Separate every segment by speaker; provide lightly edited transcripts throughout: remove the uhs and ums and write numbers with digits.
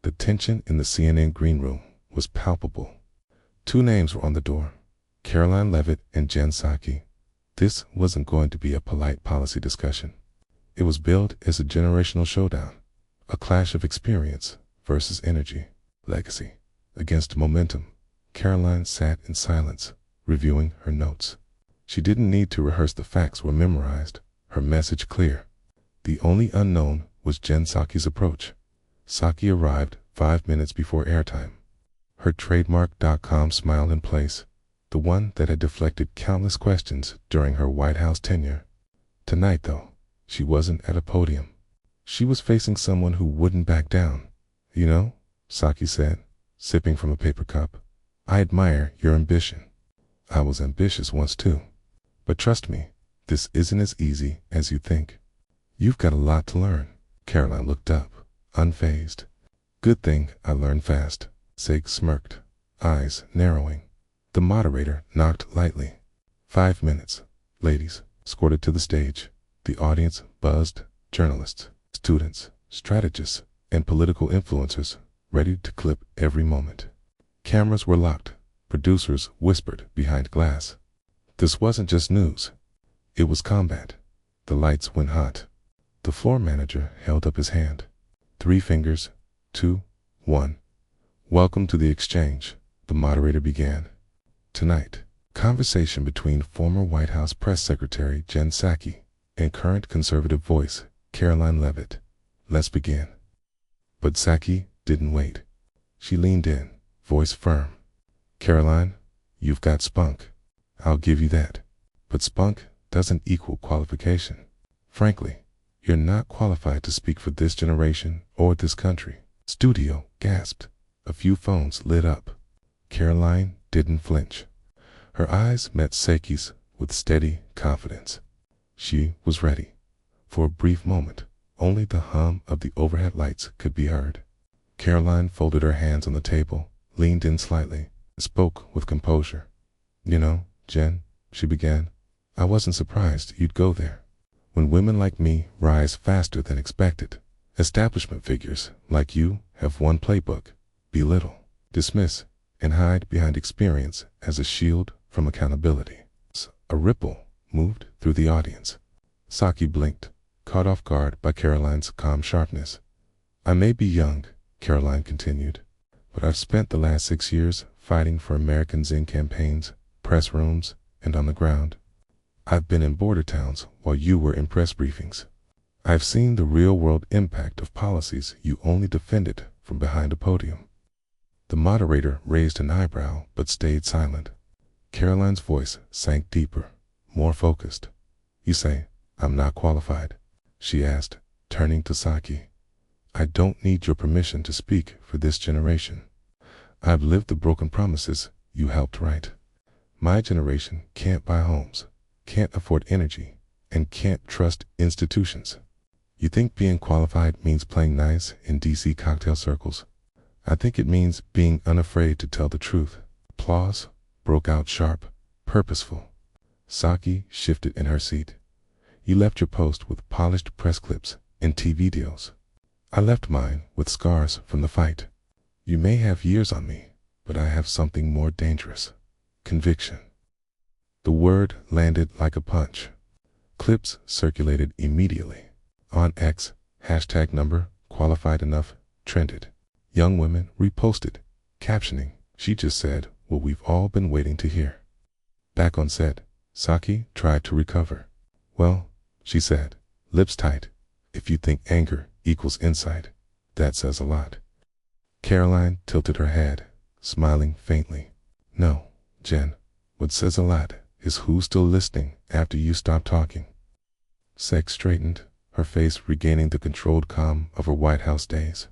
Speaker 1: The tension in the CNN green room was palpable. Two names were on the door, Karoline Leavitt and Jen Psaki. This wasn't going to be a polite policy discussion. It was billed as a generational showdown, a clash of experience versus energy, legacy against momentum. Karoline sat in silence, reviewing her notes. She didn't need to rehearse, the facts were memorized, her message clear. The only unknown was Jen Psaki's approach. Psaki arrived 5 minutes before airtime, her trademark.com smile in place, the one that had deflected countless questions during her White House tenure. Tonight, though, she wasn't at a podium. She was facing someone who wouldn't back down. "You know," Psaki said, sipping from a paper cup, "I admire your ambition. I was ambitious once too. But trust me, this isn't as easy as you think. You've got a lot to learn." Karoline looked up, unfazed. "Good thing I learned fast." Psaki smirked, eyes narrowing. The moderator knocked lightly. 5 minutes. Ladies escorted to the stage. The audience buzzed, journalists, students, strategists, and political influencers ready to clip every moment. Cameras were locked. Producers whispered behind glass. This wasn't just news. It was combat. The lights went hot. The floor manager held up his hand. 3 fingers, 2, 1. "Welcome to the exchange," the moderator began. "Tonight, conversation between former White House Press Secretary Jen Psaki and current conservative voice Karoline Leavitt. Let's begin." But Psaki didn't wait. She leaned in, voice firm. "Karoline, you've got spunk. I'll give you that. But spunk doesn't equal qualification. Frankly, you're not qualified to speak for this generation or this country." Studio gasped. A few phones lit up. Karoline didn't flinch. Her eyes met Psaki's with steady confidence. She was ready. For a brief moment, only the hum of the overhead lights could be heard. Karoline folded her hands on the table, leaned in slightly, spoke with composure. "You know, Jen," she began, "I wasn't surprised you'd go there. When women like me rise faster than expected, establishment figures like you have one playbook: belittle, dismiss, and hide behind experience as a shield from accountability." A ripple moved through the audience. Psaki blinked, caught off guard by Karoline's calm sharpness. "I may be young," Karoline continued, "but I've spent the last 6 years fighting for Americans in campaigns, press rooms, and on the ground. I've been in border towns while you were in press briefings. I've seen the real-world impact of policies you only defended from behind a podium." The moderator raised an eyebrow but stayed silent. Karoline's voice sank deeper, more focused. "You say I'm not qualified?" she asked, turning to Psaki. "I don't need your permission to speak for this generation. I've lived the broken promises you helped write. My generation can't buy homes, can't afford energy, and can't trust institutions. You think being qualified means playing nice in DC cocktail circles? I think it means being unafraid to tell the truth." Applause broke out sharp, purposeful. Psaki shifted in her seat. "You left your post with polished press clips and TV deals. I left mine with scars from the fight. You may have years on me, but I have something more dangerous: conviction." The word landed like a punch. Clips circulated immediately. On X, #number qualified enough trended. Young women reposted, captioning, "She just said what we've all been waiting to hear." Back on set, Psaki tried to recover. "Well," she said, lips tight, "if you think anger equals insight, that says a lot." Karoline tilted her head, smiling faintly. "No, Jen, what says a lot is who's still listening after you stop talking." Psaki straightened, her face regaining the controlled calm of her White House days.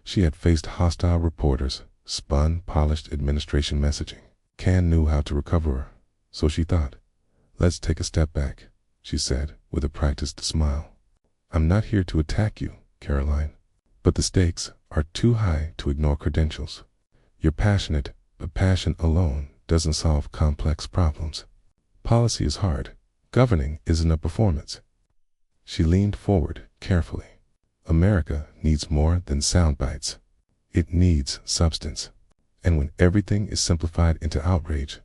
Speaker 1: She had faced hostile reporters, spun polished administration messaging. Can knew how to recover her, so she thought. "Let's take a step back," she said with a practiced smile. "I'm not here to attack you, Karoline, but the stakes are too high to ignore credentials. You're passionate, but passion alone doesn't solve complex problems. Policy is hard. Governing isn't a performance." She leaned forward carefully. "America needs more than sound bites. It needs substance. And when everything is simplified into outrage,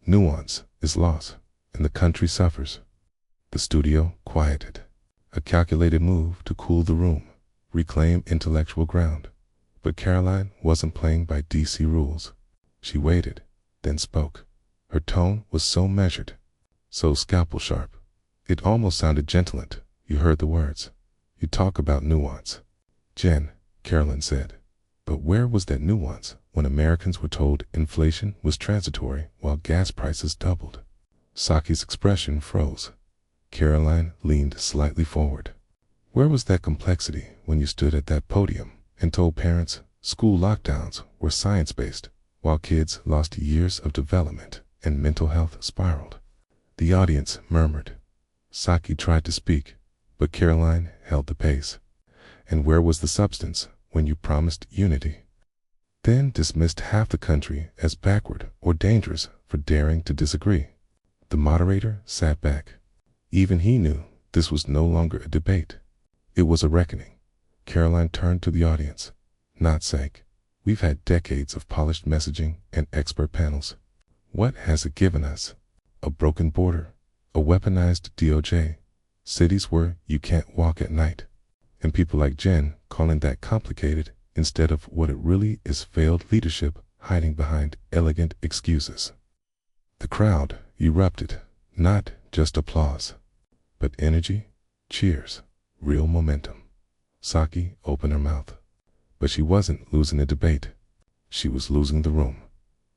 Speaker 1: nuance is lost, and the country suffers. The studio quieted. A calculated move to cool the room, reclaim intellectual ground. But Karoline wasn't playing by DC rules. She waited, then spoke. Her tone was so measured, so scalpel sharp. It almost sounded gentle. You heard the words. You talk about nuance. Jen, Karoline said. But where was that nuance when Americans were told inflation was transitory while gas prices doubled? Psaki's expression froze. Karoline leaned slightly forward. Where was that complexity when you stood at that podium and told parents school lockdowns were science-based while kids lost years of development and mental health spiraled? The audience murmured. Psaki tried to speak, but Karoline held the pace. And where was the substance when you promised unity, then dismissed half the country as backward or dangerous for daring to disagree? The moderator sat back. Even he knew this was no longer a debate. It was a reckoning. Karoline turned to the audience. Not sake. We've had decades of polished messaging and expert panels. What has it given us? A broken border, a weaponized DOJ, cities where you can't walk at night, and people like Jen calling that complicated instead of what it really is: failed leadership hiding behind elegant excuses. The crowd erupted, not just applause, but energy, cheers, real momentum. Psaki opened her mouth, but she wasn't losing the debate. She was losing the room.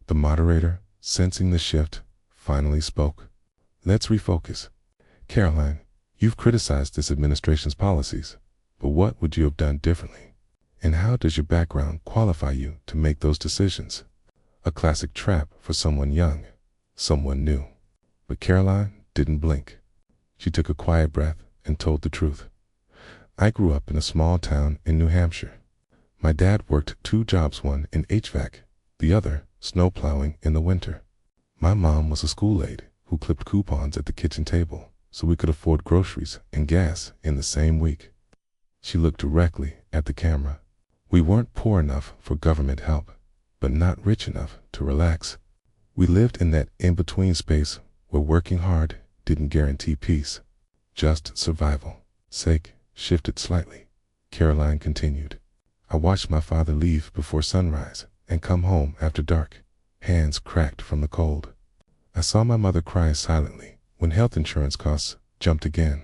Speaker 1: The moderator, sensing the shift, finally spoke. Let's refocus. Karoline, you've criticized this administration's policies, but what would you have done differently? And how does your background qualify you to make those decisions? A classic trap for someone young, someone new. But Karoline didn't blink. She took a quiet breath and told the truth. I grew up in a small town in New Hampshire. My dad worked 2 jobs, one in HVAC, the other snow plowing in the winter. My mom was a school aide who clipped coupons at the kitchen table so we could afford groceries and gas in the same week. She looked directly at the camera. We weren't poor enough for government help, but not rich enough to relax. We lived in that in-between space where working hard didn't guarantee peace, just survival. Sake shifted slightly. Karoline continued. I watched my father leave before sunrise and come home after dark, hands cracked from the cold. I saw my mother cry silently when health insurance costs jumped again.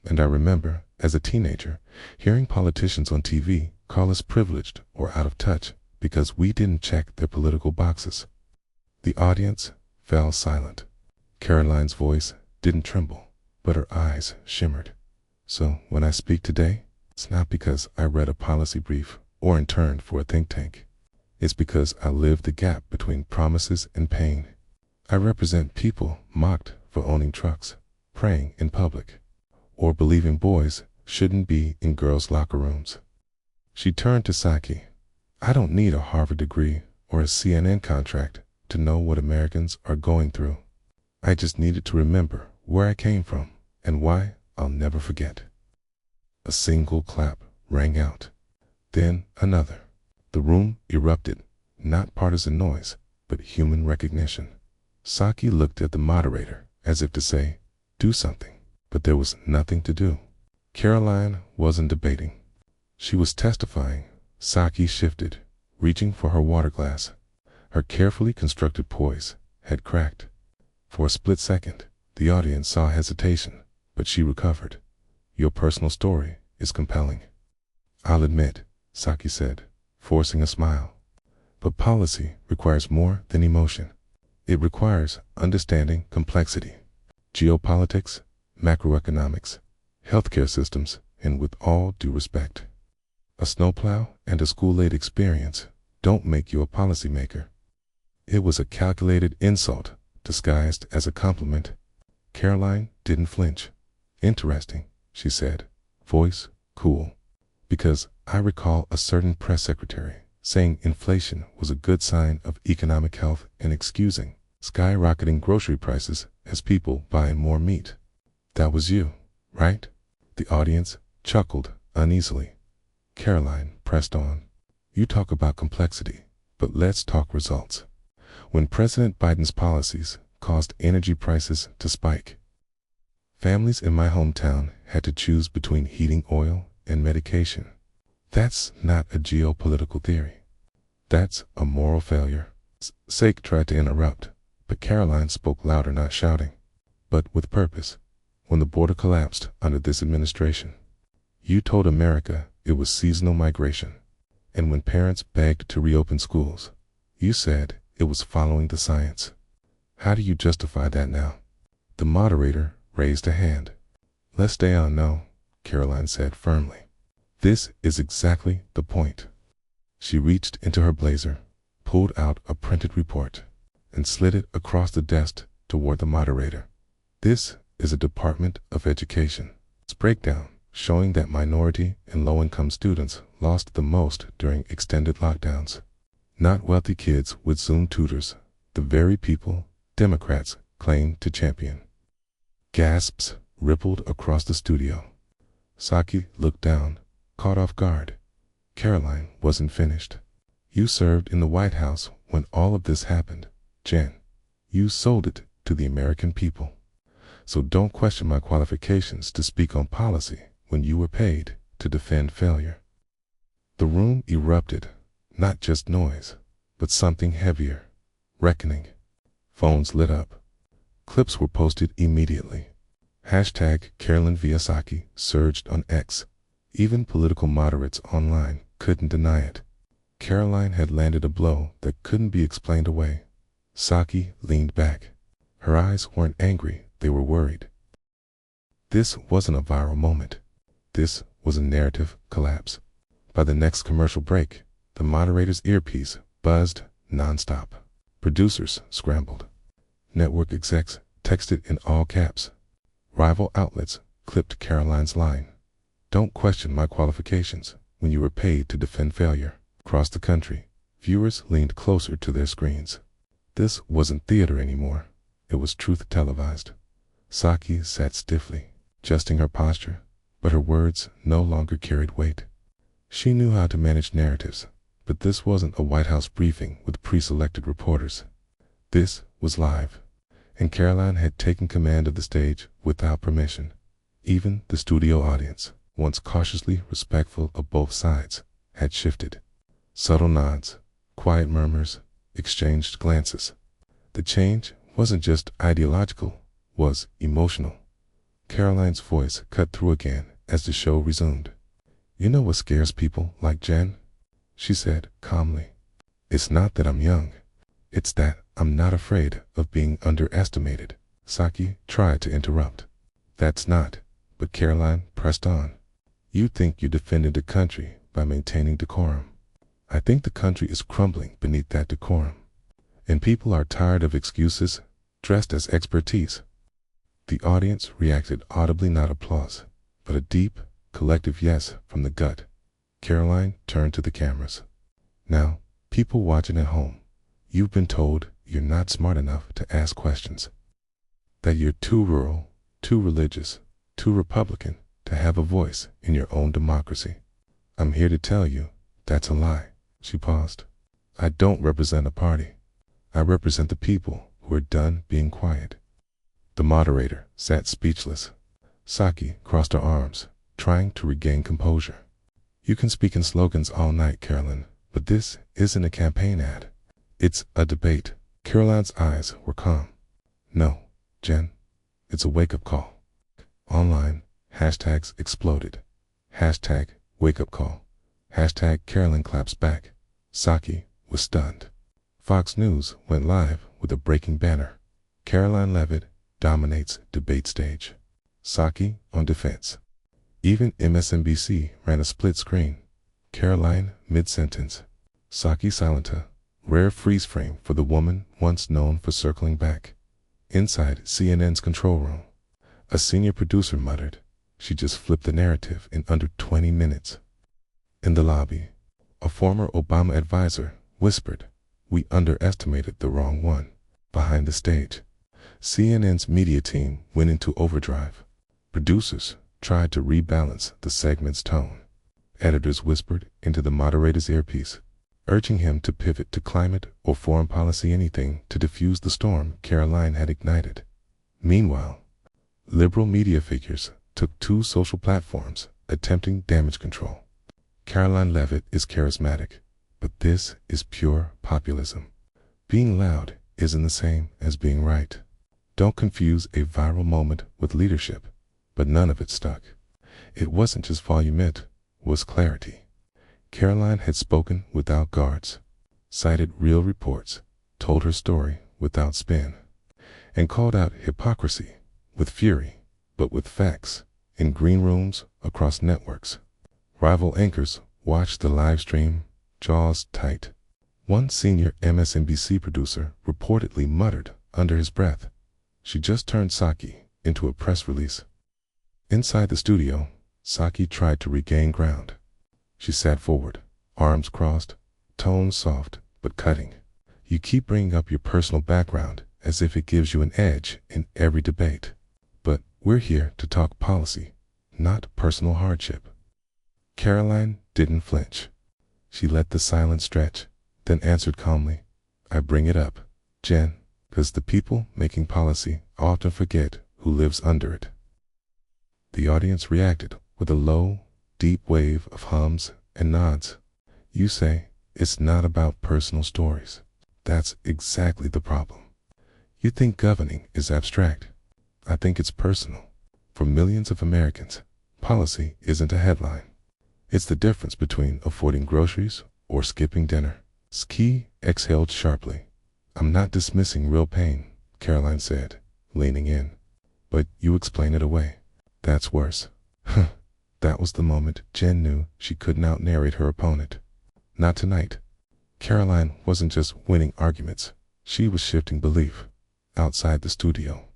Speaker 1: And I remember, as a teenager, hearing politicians on TV call us privileged or out of touch because we didn't check their political boxes. The audience fell silent. Karoline's voice didn't tremble, but her eyes shimmered. So when I speak today, it's not because I read a policy brief or interned for a think tank. It's because I lived the gap between promises and pain. I represent people mocked for owning trucks, praying in public, or believing boys shouldn't be in girls' locker rooms. She turned to Psaki. I don't need a Harvard degree or a CNN contract to know what Americans are going through. I just needed to remember where I came from and why I'll never forget. A single clap rang out, then another. The room erupted, not partisan noise, but human recognition. Psaki looked at the moderator as if to say, do something, but there was nothing to do. Karoline wasn't debating. She was testifying. Psaki shifted, reaching for her water glass. Her carefully constructed poise had cracked. For a split second, the audience saw hesitation, but she recovered. Your personal story is compelling. I'll admit, Psaki said, forcing a smile. But policy requires more than emotion. It requires understanding complexity. Geopolitics, macroeconomics, healthcare systems, and with all due respect, a snowplow and a school-aid experience don't make you a policymaker. It was a calculated insult disguised as a compliment. Karoline didn't flinch. Interesting, she said, voice cool. Because I recall a certain press secretary saying inflation was a good sign of economic health and excusing skyrocketing grocery prices as people buying more meat. That was you, right? The audience chuckled uneasily. Karoline pressed on. You talk about complexity, but let's talk results. When President Biden's policies caused energy prices to spike, families in my hometown had to choose between heating oil and medication. That's not a geopolitical theory. That's a moral failure. Psaki tried to interrupt, but Karoline spoke louder, not shouting, but with purpose. When the border collapsed under this administration, you told America it was seasonal migration. And when parents begged to reopen schools, you said it was following the science. How do you justify that now? The moderator raised a hand. Let's stay on. No, Karoline said firmly. This is exactly the point. She reached into her blazer, pulled out a printed report, and slid it across the desk toward the moderator. This is a Department of Education breakdown showing that minority and low-income students lost the most during extended lockdowns. Not wealthy kids with Zoom tutors, the very people Democrats claim to champion. Gasps rippled across the studio. Psaki looked down, caught off guard. Karoline wasn't finished. You served in the White House when all of this happened, Jen. You sold it to the American people. So don't question my qualifications to speak on policy when you were paid to defend failure. The room erupted, not just noise, but something heavier, reckoning. Phones lit up. Clips were posted immediately. Hashtag Karoline via Psaki surged on X. Even political moderates online couldn't deny it. Karoline had landed a blow that couldn't be explained away. Psaki leaned back. Her eyes weren't angry, they were worried. This wasn't a viral moment. This was a narrative collapse. By the next commercial break, the moderator's earpiece buzzed nonstop. Producers scrambled. Network execs texted in all caps. Rival outlets clipped Karoline's line. Don't question my qualifications when you were paid to defend failure. Across the country, viewers leaned closer to their screens. This wasn't theater anymore. It was truth televised. Psaki sat stiffly, adjusting her posture, but her words no longer carried weight. She knew how to manage narratives, but this wasn't a White House briefing with pre-selected reporters. This was live, and Karoline had taken command of the stage without permission. Even the studio audience, once cautiously respectful of both sides, had shifted. Subtle nods, quiet murmurs, exchanged glances. The change wasn't just ideological, was emotional. Karoline's voice cut through again as the show resumed. You know what scares people like Jen? She said calmly. It's not that I'm young. It's that I'm not afraid of being underestimated. Psaki tried to interrupt. That's not, but Karoline pressed on. You think you defended the country by maintaining decorum. I think the country is crumbling beneath that decorum. And people are tired of excuses dressed as expertise. The audience reacted audibly, not applause, but a deep, collective yes from the gut. Karoline turned to the cameras. Now, people watching at home, you've been told you're not smart enough to ask questions. That you're too rural, too religious, too Republican to have a voice in your own democracy. I'm here to tell you that's a lie. She paused. I don't represent a party. I represent the people who are done being quiet. The moderator sat speechless. Psaki crossed her arms, trying to regain composure. You can speak in slogans all night, Karoline, but this isn't a campaign ad. It's a debate. Karoline's eyes were calm. No, Jen, it's a wake-up call. Online, hashtags exploded. Hashtag wake-up call. Hashtag Karoline claps back. Psaki was stunned. Fox News went live with a breaking banner. Karoline Leavitt dominates debate stage. Psaki on defense. Even MSNBC ran a split screen. Karoline mid-sentence. Psaki silenta. Rare freeze frame for the woman once known for circling back. Inside CNN's control room, a senior producer muttered, she just flipped the narrative in under 20 minutes. In the lobby, a former Obama advisor whispered, we underestimated the wrong one. Behind the stage, CNN's media team went into overdrive. Producers tried to rebalance the segment's tone. editors whispered into the moderator's earpiece, urging him to pivot to climate or foreign policy, anything to diffuse the storm Karoline had ignited. Meanwhile, liberal media figures took to social platforms attempting damage control. Karoline Leavitt is charismatic, but this is pure populism. Being loud isn't the same as being right. Don't confuse a viral moment with leadership, but none of it stuck. It wasn't just volume, it was clarity. Karoline had spoken without guards, cited real reports, told her story without spin, and called out hypocrisy with fury, but with facts, in green rooms across networks. Rival anchors watched the live stream, jaws tight. One senior MSNBC producer reportedly muttered under his breath, "She just turned Psaki into a press release." Inside the studio, Psaki tried to regain ground. She sat forward, arms crossed, tones soft but cutting. "You keep bringing up your personal background as if it gives you an edge in every debate. But we're here to talk policy, not personal hardship." Karoline didn't flinch. She let the silence stretch, then answered calmly, "I bring it up, Jen, because the people making policy often forget who lives under it." The audience reacted with a low, deep wave of hums and nods. "You say it's not about personal stories. That's exactly the problem. You think governing is abstract. I think it's personal. For millions of Americans, policy isn't a headline. It's the difference between affording groceries or skipping dinner." Ski exhaled sharply. "I'm not dismissing real pain," Karoline said, leaning in. "But you explain it away. That's worse." That was the moment Jen knew she couldn't out-narrate her opponent. Not tonight. Karoline wasn't just winning arguments. She was shifting belief. Outside the studio,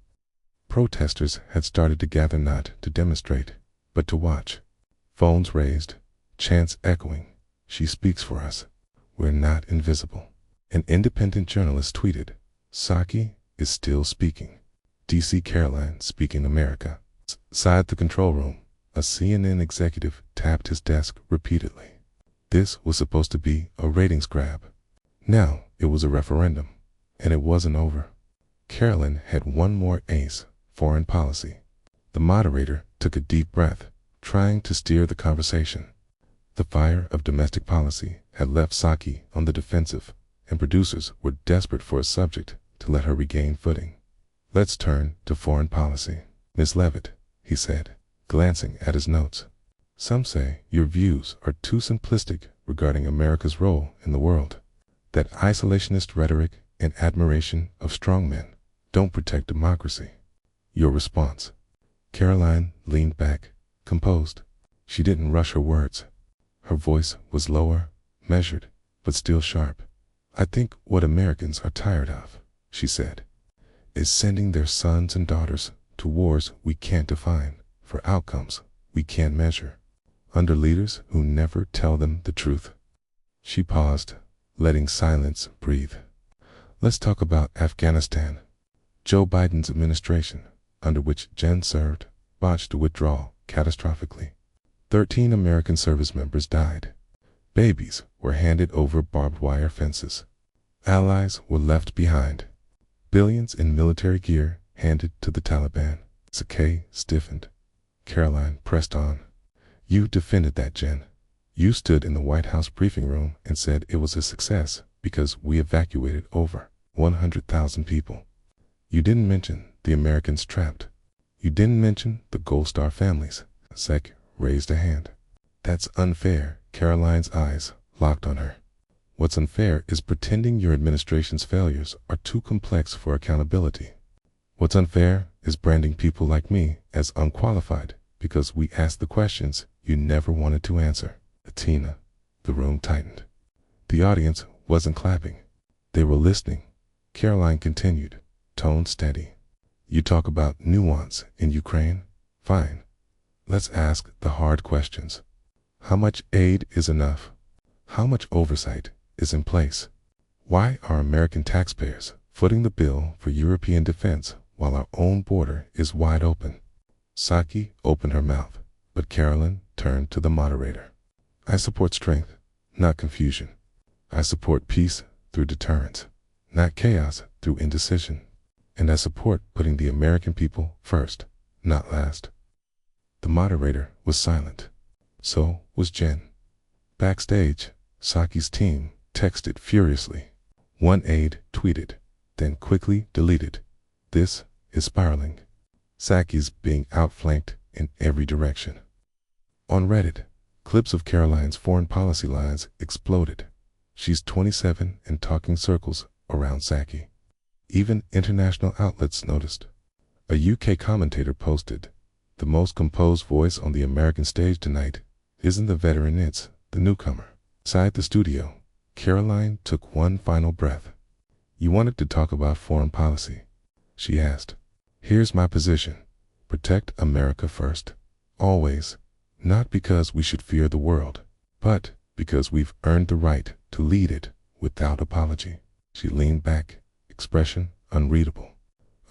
Speaker 1: protesters had started to gather, not to demonstrate, but to watch. Phones raised, chants echoing, "She speaks for us. We're not invisible." An independent journalist tweeted, "Psaki is still speaking. DC Karoline speaking America." Inside the control room, a CNN executive tapped his desk repeatedly. This was supposed to be a ratings grab. Now it was a referendum, and it wasn't over. Karoline had one more ace: foreign policy. The moderator took a deep breath, trying to steer the conversation. The fire of domestic policy had left Psaki on the defensive, and producers were desperate for a subject to let her regain footing. "Let's turn to foreign policy, Miss Leavitt," he said, glancing at his notes. "Some say your views are too simplistic regarding America's role in the world. That isolationist rhetoric and admiration of strongmen don't protect democracy. Your response?" Karoline leaned back, composed. She didn't rush her words. Her voice was lower, measured, but still sharp. "I think what Americans are tired of," she said, "is sending their sons and daughters to wars we can't define, for outcomes we can't measure, under leaders who never tell them the truth." She paused, letting silence breathe. "Let's talk about Afghanistan. Joe Biden's administration, under which Jen served, botched the withdrawal catastrophically. 13 American service members died. Babies were handed over barbed wire fences. Allies were left behind. Billions in military gear handed to the Taliban." Psaki stiffened. Karoline pressed on. "You defended that, Jen. You stood in the White House briefing room and said it was a success because we evacuated over 100,000 people. You didn't mention the Americans trapped. You didn't mention the Gold Star families." Psaki raised a hand. "That's unfair." Karoline's eyes locked on her. "What's unfair is pretending your administration's failures are too complex for accountability. What's unfair is branding people like me as unqualified because we asked the questions you never wanted to answer." Tina. The room tightened. The audience wasn't clapping. They were listening. Karoline continued, tone steady. "You talk about nuance in Ukraine? Fine. Let's ask the hard questions. How much aid is enough? How much oversight is in place? Why are American taxpayers footing the bill for European defense while our own border is wide open?" Psaki opened her mouth, but Karoline turned to the moderator. I support strength, not confusion. I support peace through deterrence, not chaos through indecision. And I support putting the American people first, not last. The moderator was silent. So was Jen. Backstage, Psaki's team texted furiously. One aide tweeted, then quickly deleted. This is spiraling. Psaki's being outflanked in every direction. On Reddit, clips of Karoline's foreign policy lines exploded. She's 27 and talking circles around Psaki. Even international outlets noticed. A UK commentator posted, "The most composed voice on the American stage tonight isn't the veteran, it's the newcomer." Inside the studio, Karoline took one final breath. "You wanted to talk about foreign policy?" she asked. "Here's my position. Protect America first. Always. Not because we should fear the world, but because we've earned the right to lead it without apology." She leaned back, expression unreadable.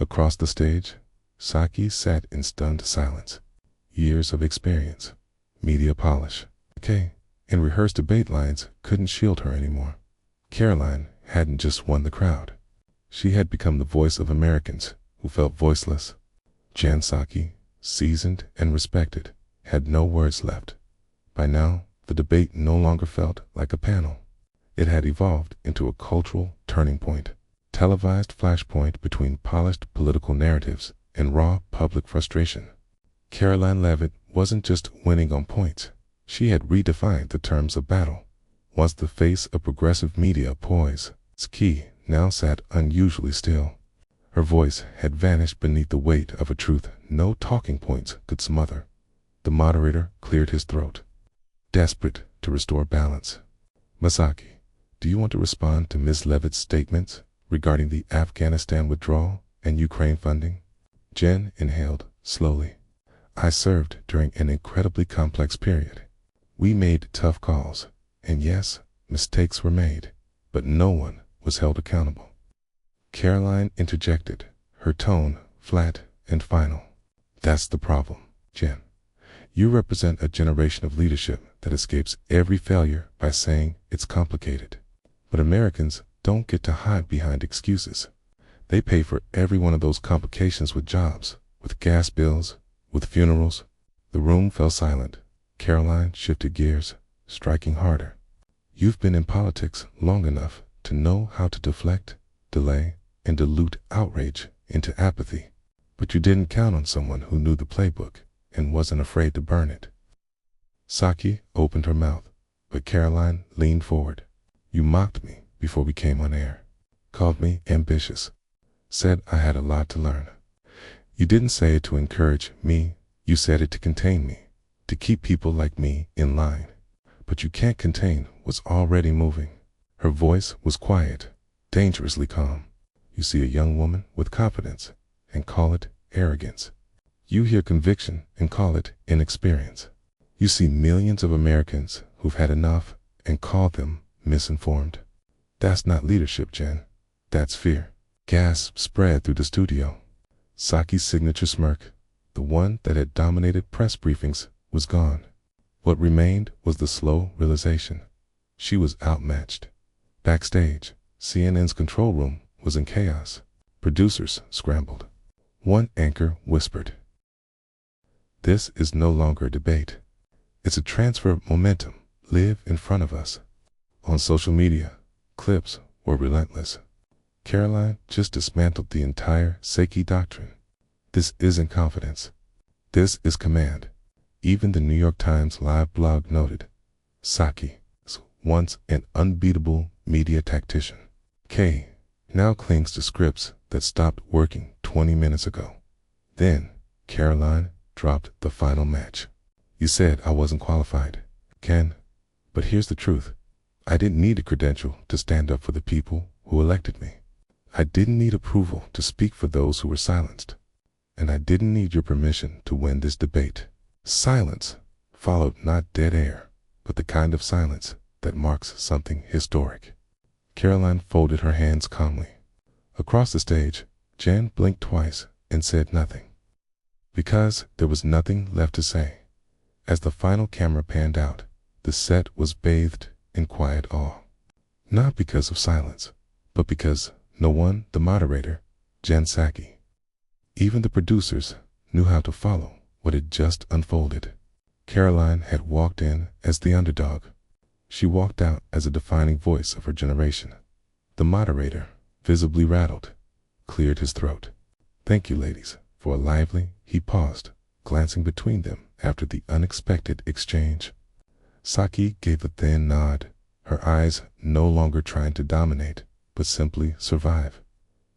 Speaker 1: Across the stage, Psaki sat in stunned silence. Years of experience, media polish, and rehearsed debate lines couldn't shield her anymore. Karoline hadn't just won the crowd. She had become the voice of Americans who felt voiceless. Jan Psaki, seasoned and respected, had no words left. By now, the debate no longer felt like a panel. It had evolved into a cultural turning point, televised flashpoint between polished political narratives and raw public frustration. Karoline Leavitt wasn't just winning on points. She had redefined the terms of battle. Once the face of progressive media, poise, Psaki now sat unusually still. Her voice had vanished beneath the weight of a truth no talking points could smother. The moderator cleared his throat, desperate to restore balance. "Psaki, do you want to respond to Ms. Leavitt's statements regarding the Afghanistan withdrawal and Ukraine funding?" Jen inhaled slowly. "I served during an incredibly complex period. We made tough calls, and yes, mistakes were made, but no one was held accountable." Karoline interjected, her tone flat and final. "That's the problem, Jen. You represent a generation of leadership that escapes every failure by saying it's complicated. But Americans don't get to hide behind excuses. They pay for every one of those complications with jobs, with gas bills, with funerals." The room fell silent. Karoline shifted gears, striking harder. "You've been in politics long enough to know how to deflect, delay, and dilute outrage into apathy. But you didn't count on someone who knew the playbook and wasn't afraid to burn it." Psaki opened her mouth, but Karoline leaned forward. "You mocked me before we came on air, called me ambitious, said I had a lot to learn. You didn't say it to encourage me, you said it to contain me, to keep people like me in line. But you can't contain what's already moving." Her voice was quiet, dangerously calm. "You see a young woman with confidence and call it arrogance. You hear conviction and call it inexperience. You see millions of Americans who've had enough and call them misinformed. That's not leadership, Jen. That's fear." Gasps spread through the studio. Psaki's signature smirk, the one that had dominated press briefings, was gone. What remained was the slow realization. She was outmatched. Backstage, CNN's control room was in chaos. Producers scrambled. One anchor whispered, "This is no longer a debate. It's a transfer of momentum live in front of us." On social media, clips were relentless. Karoline just dismantled the entire Psaki doctrine. This isn't confidence. This is command. Even the New York Times live blog noted, "Psaki was once an unbeatable media tactician. K now clings to scripts that stopped working 20 minutes ago." Then Karoline dropped the final match. "You said I wasn't qualified, Ken, but here's the truth. I didn't need a credential to stand up for the people who elected me. I didn't need approval to speak for those who were silenced. And I didn't need your permission to win this debate." Silence followed, not dead air, but the kind of silence that marks something historic. Karoline folded her hands calmly. Across the stage, Jan blinked twice and said nothing. Because there was nothing left to say. As the final camera panned out, The set was bathed in quiet awe. Not because of silence, but because no one, the moderator, Jen Psaki, even the producers, knew how to follow what had just unfolded. Karoline had walked in as the underdog. She walked out as a defining voice of her generation. The moderator, visibly rattled, cleared his throat. "Thank you, ladies, for a lively—" He paused, glancing between them after the unexpected exchange. Psaki gave a thin nod, her eyes no longer trying to dominate, but simply survive.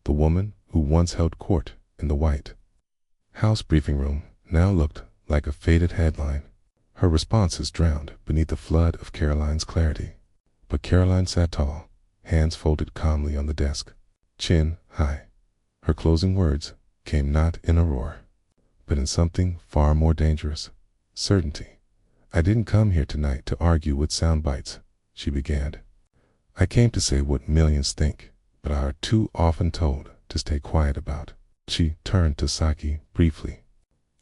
Speaker 1: The woman who once held court in the White House briefing room now looked like a faded headline, her responses drowned beneath the flood of Karoline's clarity. But Karoline sat tall, hands folded calmly on the desk, chin high. Her closing words came not in a roar, but in something far more dangerous: certainty. "I didn't come here tonight to argue with sound bites," she began. "I came to say what millions think, but are too often told to stay quiet about." She turned to Psaki briefly.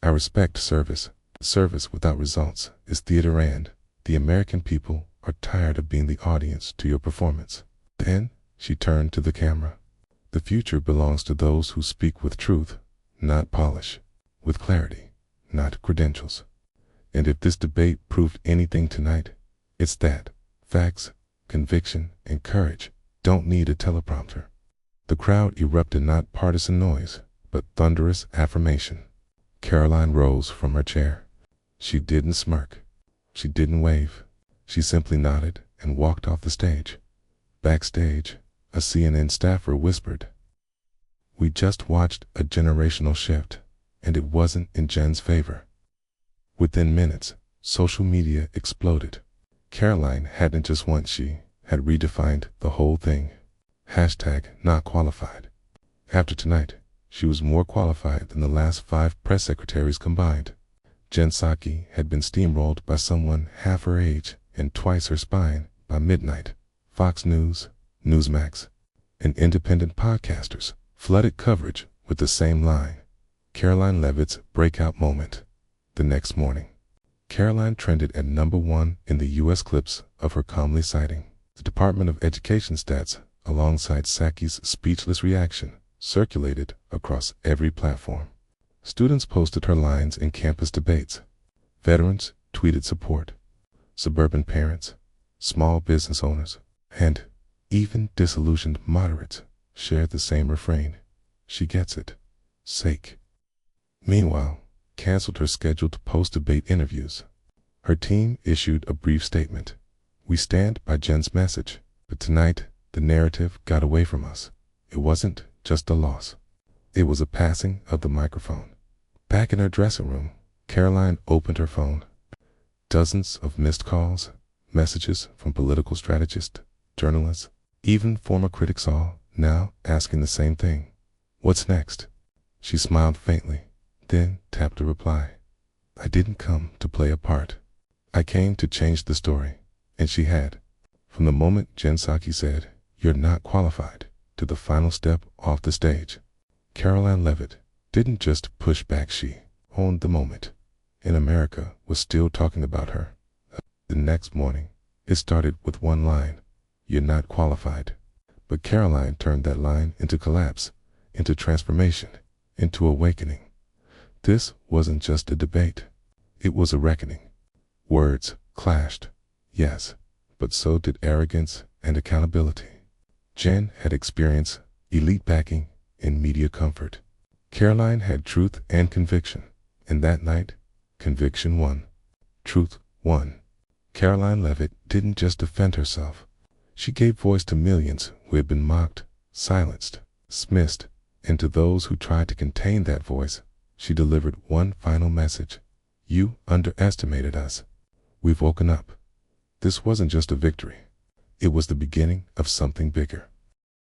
Speaker 1: "I respect service. Service without results is theater, and the American people are tired of being the audience to your performance." Then she turned to the camera. "The future belongs to those who speak with truth, not polish, with clarity, not credentials. And if this debate proved anything tonight, it's that facts, conviction, and courage don't need a teleprompter." The crowd erupted not partisan noise, but thunderous affirmation. Karoline rose from her chair. She didn't smirk. She didn't wave. She simply nodded and walked off the stage. Backstage, a CNN staffer whispered, "We just watched a generational shift, and it wasn't in Jen's favor." Within minutes, social media exploded. Karoline hadn't just won, she had redefined the whole thing. #NotQualified. After tonight, she was more qualified than the last 5 press secretaries combined. Jen Psaki had been steamrolled by someone half her age and twice her spine by midnight. Fox News, Newsmax, and independent podcasters flooded coverage with the same line: Karoline Leavitt's breakout moment. The next morning, Karoline trended at #1 in the U.S. clips of her calmly citing. The Department of Education stats, alongside Psaki's speechless reaction, circulated across every platform. Students posted her lines in campus debates. Veterans tweeted support. Suburban parents, small business owners, and even disillusioned moderates shared the same refrain: "She gets it. Sake." Meanwhile, canceled her scheduled post-debate interviews. Her team issued a brief statement: "We stand by Jen's message, but tonight the narrative got away from us. It wasn't just a loss. It was a passing of the microphone." Back in her dressing room, Karoline opened her phone. Dozens of missed calls, messages from political strategists, journalists, even former critics, all now asking the same thing: "What's next?" She smiled faintly, then tapped a reply. "I didn't come to play a part. I came to change the story." And she had. From the moment Jen Psaki said, "You're not qualified," to the final step off the stage, Karoline Leavitt didn't just push back, she owned the moment. And America was still talking about her. The next morning, it started with one line: "You're not qualified." But Karoline turned that line into collapse, into transformation, into awakening. This wasn't just a debate. It was a reckoning. Words clashed, yes, but so did arrogance and accountability. Jen had experienced elite backing and media comfort. Karoline had truth and conviction, and that night, conviction won. Truth won. Karoline Leavitt didn't just defend herself. She gave voice to millions who had been mocked, silenced, dismissed, and to those who tried to contain that voice, she delivered one final message: "You underestimated us. We've woken up." This wasn't just a victory. It was the beginning of something bigger.